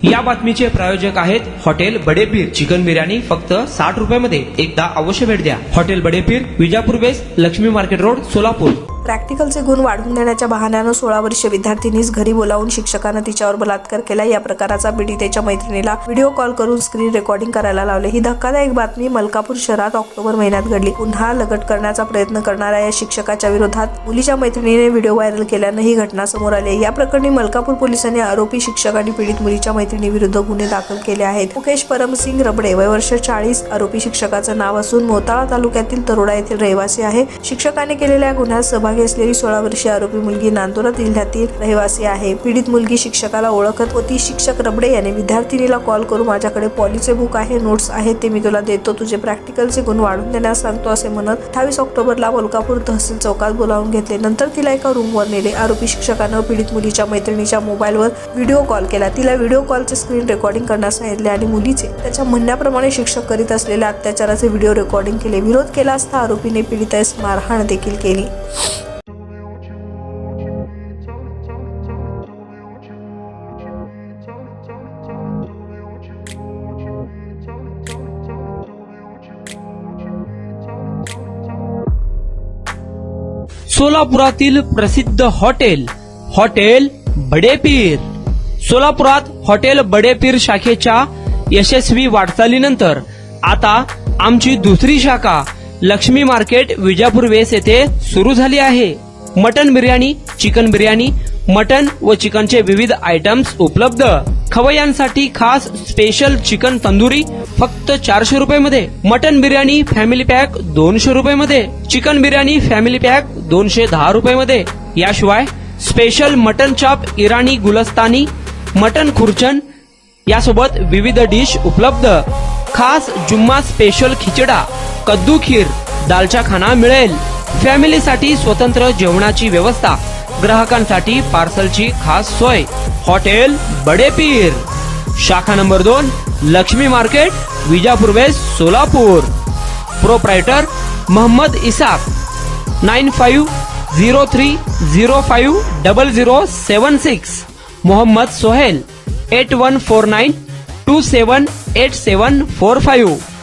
या बातमीचे प्रायोजक आहेत हॉटेल बडेपीर चिकन बिर्याणी फक्त 60 रुपयामध्ये. एकदा अवश्य भेट द्या. Hotel Badepeer, Vijapur west, Laxmi market road, Solapur. प्रॅक्टिकलचे गुण वाढवून देण्याच्या बहाण्यानं 16 वर्षीय विद्यार्थिनीस घरी बोलावून शिक्षकानं तिच्यावर बलात्कार केला. या प्रकाराचा पीडितेच्या मैत्रिणीला व्हिडिओ कॉल करून स्क्रीन रेकॉर्डिंग करायला लावले. ही धक्कादायक बातमी मलकापूर शहरात ऑक्टोबर महिन्यात घडली. पुन्हा लगट करण्याचा प्रयत्न करणाऱ्या या शिक्षकाच्या विरोधात मुलीच्या मैत्रिणीने व्हिडिओ व्हायरल केल्यानं ही घटना समोर आली. या प्रकरणी मलकापूर पोलिसांनी आरोपी शिक्षक आणि पीडित मुलीच्या मैत्रिणीविरुद्ध गुन्हे दाखल केले आहेत. मुकेश परमसिंग रबडे, वय वर्ष 40, आरोपी शिक्षकाचं नाव असून मोताळा तालुक्यातील तरोडा येथील रहिवासी आहे. शिक्षकाने केलेल्या गुन्ह्यात सहभागी असलेली 16 वर्षीय आरोपी मुलगी नांदुरा जिल्ह्यातील रहिवासी आहे. पीडित मुलगी शिक्षकाला ओळखत होती. शिक्षक रबडे याने विद्यार्थिनीला कॉल करून माझ्याकडे पॉलिसी बुक आहे, नोट्स आहेत, ते मी तुला देतो, तुझे प्रॅक्टिकलचे गुण वाढवून देण्यास सांगतो असे म्हणत 28 ऑक्टोबरला मलकापूर तहसील चौकात बोलावून घेतले. नंतर तिला एका रूमवर नेले. आरोपी शिक्षकानं पीडित मुलीच्या मैत्रिणीच्या मोबाईलवर व्हिडिओ कॉल केला. तिला व्हिडिओ कॉलचे स्क्रीन रेकॉर्डिंग करण्यास सांगितले आणि मुलीचे त्याच्या म्हणण्याप्रमाणे शिक्षक करीत असलेल्या अत्याचाराचे व्हिडिओ रेकॉर्डिंग केले. विरोध केला असता आरोपीने पीडितेस मारहाण देखील केली. सोलापुरातील प्रसिद्ध हॉटेल हॉटेल बडेपीर. सोलापुरात हॉटेल बडेपीर शाखेच्या यशस्वी वाटचालीनंतर आता आमची दुसरी शाखा लक्ष्मी मार्केट विजापूर वेस्ट येथे सुरू झाली आहे. Mutton biryani, chicken biryani, mutton व चिकनचे विविध आयटम्स उपलब्ध. खवय्यांसाठी खास स्पेशल चिकन तंदुरी फक्त 400 रुपयामध्ये. मटन बिर्याणी फॅमिली पॅक 200 रुपयामध्ये. चिकन बिर्याणी फॅमिली पॅक 210 रुपयामध्ये. याशिवाय स्पेशल मटन चाप, इराणी गुलस्तानी, मटन खुर्चन यासोबत विविध डिश उपलब्ध. खास जुम्मा स्पेशल खिचडा, कद्दू खीर, दालचा खाना मिळेल. फॅमिलीसाठी स्वतंत्र जेवणाची व्यवस्था, ग्राहकांसाठी पार्सलची खास सोय. हॉटेल बडेपीर, शाखा number 2, Lakshmi market, Vijapur west, Solapur. Proprietor Mohammed Isaq. 9503050076. Mohammed Sohail. 8149278745.